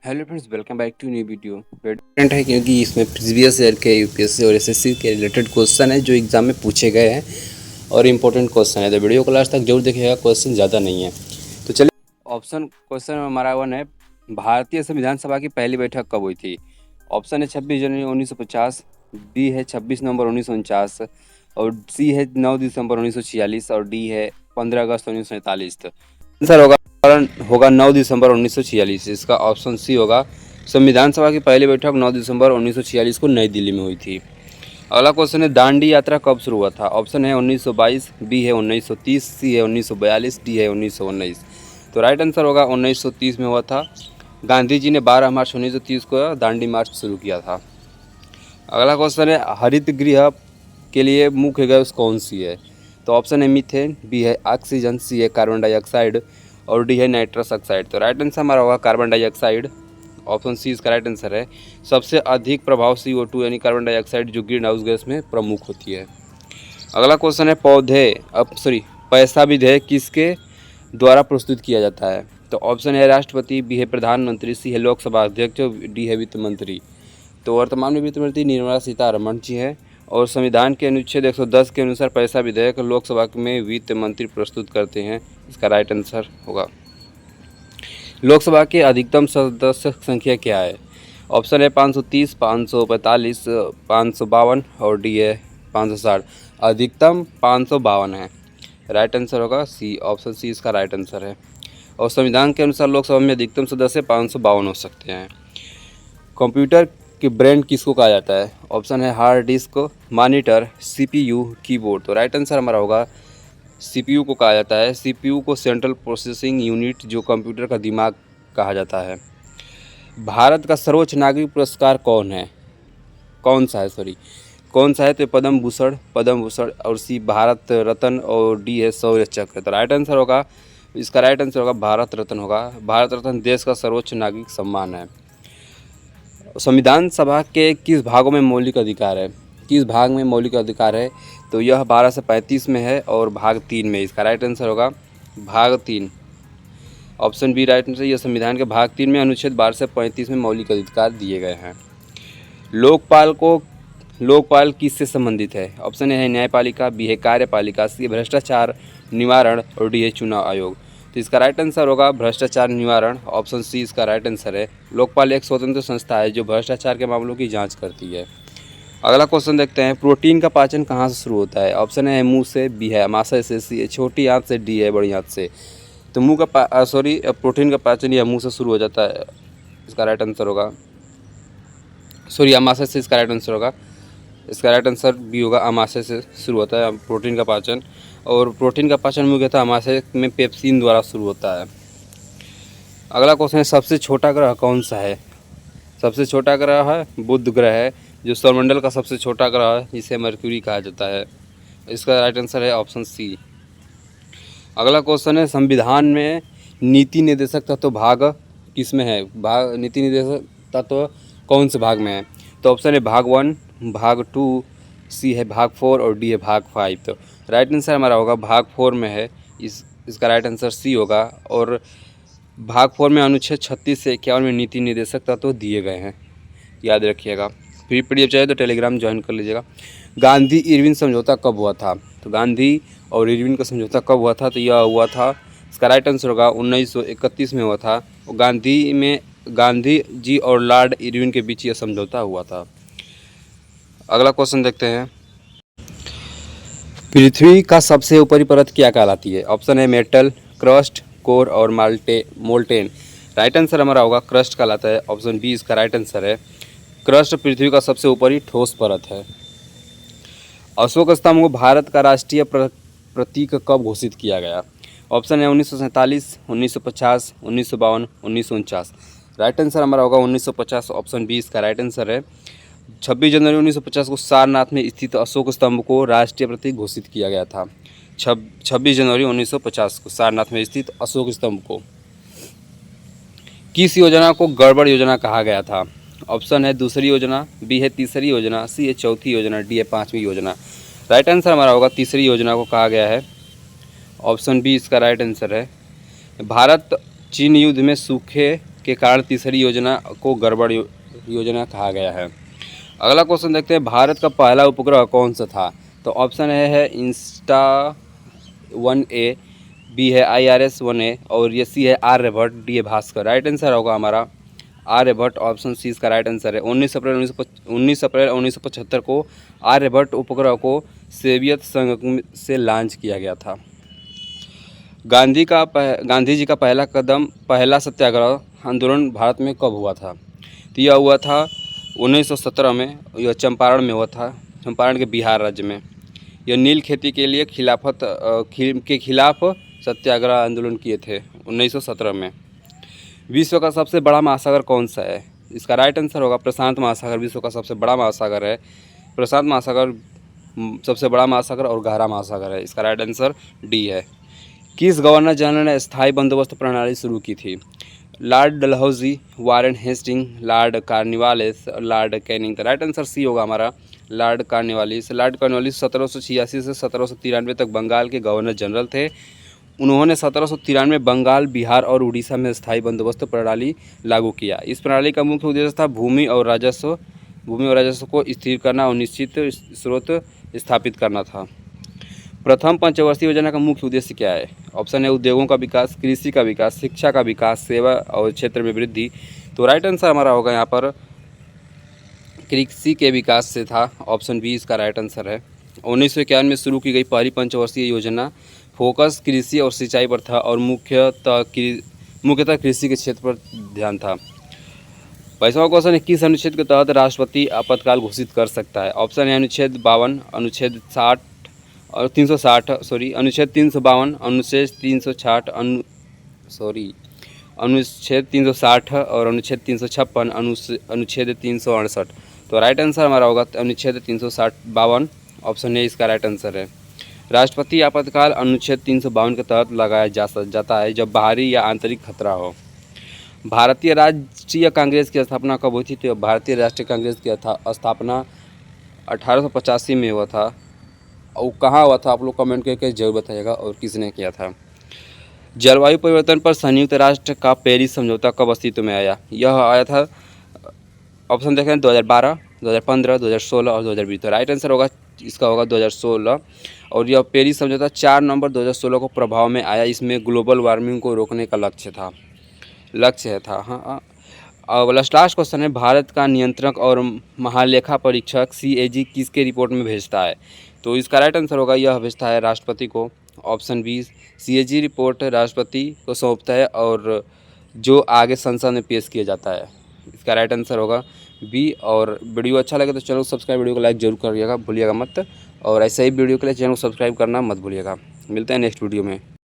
Hello friends, welcome back to new video. Different है क्योंकि इसमें प्रीवियस ईयर के यूपीएससी और एसएससी के रिलेटेड क्वेश्चन है जो एग्जाम में पूछे गए हैं और इम्पोर्टेंट क्वेश्चन है। तो वीडियो को लास्ट तक जरूर देखिएगा, क्वेश्चन ज़्यादा नहीं है। तो चलिए, ऑप्शन क्वेश्चन हमारा वन है, भारतीय संविधान सभा की पहली बैठक कब हुई थी? ऑप्शन है 26 जनवरी 1950, बी है 26 नवंबर 1949, और सी है 9 दिसंबर 1946, और डी है 15 अगस्त 1947। तो आंसर होगा 9 दिसंबर 1946। इसका ऑप्शन सी होगा। संविधान सभा की पहली बैठक 9 दिसंबर 1946 को नई दिल्ली में हुई थी। अगला क्वेश्चन है, दांडी यात्रा कब शुरू हुआ था? ऑप्शन है 1922, बी है 1930, सी है 1942, डी है 1919। तो राइट आंसर होगा 1930 में हुआ था। गांधी जी ने 12 मार्च 1930 को दांडी मार्च शुरू किया था। अगला क्वेश्चन है, हरित गृह के लिए मुख्य गैस कौन सी है? तो ऑप्शन है मीथेन, बी है ऑक्सीजन, सी है कार्बन डाइऑक्साइड, और डी है नाइट्रस ऑक्साइड। तो राइट आंसर हमारा होगा कार्बन डाइऑक्साइड। ऑप्शन सी इसका राइट आंसर है। सबसे अधिक प्रभाव CO2 यानी कार्बन डाइऑक्साइड जो ग्रीन हाउस गैस में प्रमुख होती है। अगला क्वेश्चन है, पैसा विधेयक किसके द्वारा प्रस्तुत किया जाता है? तो ऑप्शन है राष्ट्रपति, बी है प्रधानमंत्री, सी है लोकसभा अध्यक्ष, डी है वित्त मंत्री। तो वर्तमान में वित्त मंत्री निर्मला सीतारमण जी हैं, और संविधान के अनुच्छेद 110 के अनुसार पैसा विधेयक लोकसभा में वित्त मंत्री प्रस्तुत करते हैं। इसका राइट आंसर होगा। लोकसभा की अधिकतम सदस्य संख्या क्या है? ऑप्शन है 530, 545, 552 और डी है 560। अधिकतम 552 है। राइट आंसर होगा सी, ऑप्शन सी इसका राइट आंसर है। और संविधान के अनुसार लोकसभा में अधिकतम सदस्य 552 हो सकते हैं। कंप्यूटर कि ब्रेन किसको कहा जाता है? ऑप्शन है hard disk, monitor, CPU, keyboard. तो राइट आंसर हमारा होगा CPU को कहा जाता है। CPU को सेंट्रल प्रोसेसिंग यूनिट जो कंप्यूटर का दिमाग कहा जाता है। भारत का सर्वोच्च नागरिक पुरस्कार कौन सा है? तो पद्म भूषण और सी भारत रत्न और डी है शौर्य चक्र। तो राइट आंसर होगा, इसका राइट आंसर होगा भारत रत्न होगा। भारत रत्न देश का सर्वोच्च नागरिक सम्मान है। संविधान सभा के किस भागों में मौलिक अधिकार है? किस भाग में मौलिक अधिकार है? तो यह 12 से 35 में है और भाग 3 में। इसका राइट आंसर होगा भाग 3, ऑप्शन बी राइट आंसर। यह संविधान के भाग 3 में अनुच्छेद 12 से 35 में मौलिक अधिकार दिए गए हैं। लोकपाल किससे संबंधित है? ऑप्शन ए है न्यायपालिका, बी है कार्यपालिका, सी भ्रष्टाचार निवारण और डी है चुनाव आयोग। तो इसका राइट आंसर होगा भ्रष्टाचार निवारण, ऑप्शन सी इसका राइट आंसर है। लोकपाल एक स्वतंत्र संस्था है जो भ्रष्टाचार के मामलों की जांच करती है। अगला क्वेश्चन देखते हैं, प्रोटीन का पाचन कहाँ से शुरू होता है? ऑप्शन है मुंह से, बी है अमाशय से, सी है छोटी आंत से, डी है बड़ी आंत से। तो प्रोटीन का पाचन या मुंह से शुरू हो जाता है। इसका राइट आंसर होगा अमाशय से। इसका राइट आंसर होगा, इसका राइट आंसर बी होगा, अमाशय से शुरू होता है प्रोटीन का पाचन। और प्रोटीन का पाचन मुख्यतः अमाशय में पेप्सिन द्वारा शुरू होता है। अगला क्वेश्चन है, सबसे छोटा ग्रह कौन सा है? सबसे छोटा ग्रह है बुध ग्रह है, जो सौरमंडल का सबसे छोटा ग्रह है, जिसे मरक्यूरी कहा जाता है। इसका राइट आंसर है ऑप्शन सी। अगला क्वेश्चन है, संविधान में नीति निर्देशक तत्व भाग किस में है? नीति निर्देशक तत्व कौन से भाग में है? तो ऑप्शन है भाग 1, भाग 2, सी है भाग 4 और डी है भाग 5। तो राइट आंसर हमारा होगा भाग 4 में है। इसका राइट आंसर सी होगा। और भाग 4 में अनुच्छेद 36 से 51 में नीति निर्देशक तत्व दिए गए हैं, याद रखिएगा। फिर PDF चाहिए तो टेलीग्राम ज्वाइन कर लीजिएगा। गांधी इरविन समझौता कब हुआ था? तो गांधी और इरविन का समझौता कब हुआ था? तो यह हुआ था, इसका राइट आंसर होगा 1931 में हुआ था। गांधी जी और लॉर्ड इरविन के बीच यह समझौता हुआ था। अगला क्वेश्चन देखते हैं, पृथ्वी का सबसे ऊपरी परत क्या कहलाती है? ऑप्शन है मेटल, क्रस्ट, कोर और मोल्टेन। राइट आंसर हमारा होगा क्रस्ट कहलाता है, ऑप्शन बी इसका राइट आंसर है। क्रस्ट पृथ्वी का सबसे ऊपरी ठोस परत है। अशोक स्तंभ को भारत का राष्ट्रीय प्रतीक कब घोषित किया गया? ऑप्शन है 1947, 1950, 1952, 1949। राइट आंसर हमारा होगा 1950, ऑप्शन बी इसका राइट आंसर है। 26 जनवरी 1950 को सारनाथ में स्थित अशोक स्तंभ को राष्ट्रीय प्रतीक घोषित किया गया था। 26 जनवरी 1950 को सारनाथ में स्थित अशोक स्तंभ को। किस योजना को गड़बड़ योजना कहा गया था? ऑप्शन है दूसरी योजना, बी है तीसरी योजना, सी है चौथी योजना, डी है 5वीं योजना। राइट आंसर हमारा होगा तीसरी योजना को कहा गया है, ऑप्शन बी इसका राइट आंसर है। भारत चीन युद्ध में सूखे के कारण तीसरी योजना को गड़बड़ योजना कहा गया है। अगला क्वेश्चन देखते हैं, भारत का पहला उपग्रह कौन सा था? तो ऑप्शन ए है इंस्टा-1A, बी है IRS-1A और ये सी है आर्यभट्ट, डी है भास्कर। राइट आंसर होगा हमारा आर्यभट्ट, ऑप्शन सी इसका राइट आंसर है। 19 अप्रैल 1975 को आर्यभट्ट उपग्रह को सोवियत संघ से लॉन्च किया गया था। गांधी जी का पहला सत्याग्रह आंदोलन भारत में कब हुआ था? तो यह हुआ था 1917 में, यह चंपारण में हुआ था, चंपारण के बिहार राज्य में। यह नील खेती के लिए के खिलाफ सत्याग्रह आंदोलन किए थे 1917 में। विश्व का सबसे बड़ा महासागर कौन सा है? इसका राइट आंसर होगा प्रशांत महासागर। विश्व का सबसे बड़ा महासागर है प्रशांत महासागर, सबसे बड़ा महासागर और गहरा महासागर है। इसका राइट आंसर डी है। किस गवर्नर जनरल ने स्थायी बंदोबस्त प्रणाली शुरू की थी? Lord Dalhousie, Warren Hasting, Lord Cornwallis, Lord Canning. तो राइट आंसर सी होगा हमारा लॉर्ड कॉर्नवालिस। लॉर्ड कॉर्नवालिस 1786 से 1793 तक बंगाल के गवर्नर जनरल थे। उन्होंने 1793 बंगाल, बिहार और उड़ीसा में स्थायी बंदोबस्त प्रणाली लागू किया। इस प्रणाली का मुख्य उद्देश्य था भूमि और राजस्व को स्थिर करना और निश्चित स्रोत स्थापित करना था। प्रथम पंचवर्षीय योजना का मुख्य उद्देश्य क्या है? ऑप्शन है उद्योगों का विकास, कृषि का विकास, शिक्षा का विकास, सेवा और क्षेत्र में वृद्धि। तो राइट आंसर हमारा होगा यहाँ पर कृषि के विकास से था, ऑप्शन बी इसका राइट आंसर है। 1951 में शुरू की गई पहली पंचवर्षीय योजना फोकस कृषि और सिंचाई पर था और मुख्यतः कृषि के क्षेत्र पर ध्यान था। 22वां क्वेश्चन है, किस अनुच्छेद के तहत राष्ट्रपति आपातकाल घोषित कर सकता है? ऑप्शन है अनुच्छेद 52, अनुच्छेद 60 और 360, अनुच्छेद 352, अनुच्छेद 360, अनुच्छेद 360 और अनुच्छेद 356, अनुच्छेद 368। तो राइट आंसर हमारा होगा अनुच्छेद 352, ऑप्शन ए इसका राइट आंसर है। राष्ट्रपति आपातकाल अनुच्छेद 352 के तहत लगाया जाता है जब बाहरी या आंतरिक खतरा हो। भारतीय राष्ट्रीय कांग्रेस की स्थापना कब हुई थी? तो भारतीय राष्ट्रीय कांग्रेस की स्थापना 1885 में हुआ था। और कहाँ हुआ था आप लोग कमेंट करके जरूर बताइएगा और किसने किया था। जलवायु परिवर्तन पर संयुक्त राष्ट्र का पेरिस समझौता कब अस्तित्व में आया? यह आया था, ऑप्शन देखें 2012, 2015, 2016 और 2020। तो राइट आंसर होगा इसका होगा 2016 और यह पेरिस समझौता 4 नवंबर 2016 को प्रभाव में आया। इसमें ग्लोबल वार्मिंग को रोकने का लक्ष्य था। हाँ। और लास्ट क्वेश्चन है, भारत का नियंत्रक और महालेखा परीक्षक CAG किसके रिपोर्ट में भेजता है? तो इसका राइट आंसर होगा यह भेजता है राष्ट्रपति को, ऑप्शन बी। CAG रिपोर्ट राष्ट्रपति को सौंपता है और जो आगे संसद में पेश किया जाता है। इसका राइट आंसर होगा बी। और वीडियो अच्छा लगे तो चैनल को सब्सक्राइब, वीडियो को लाइक जरूर करिएगा, भूलिएगा मत। और ऐसे ही वीडियो के लिए चैनल को सब्सक्राइब करना मत भूलिएगा। मिलते हैं नेक्स्ट वीडियो में।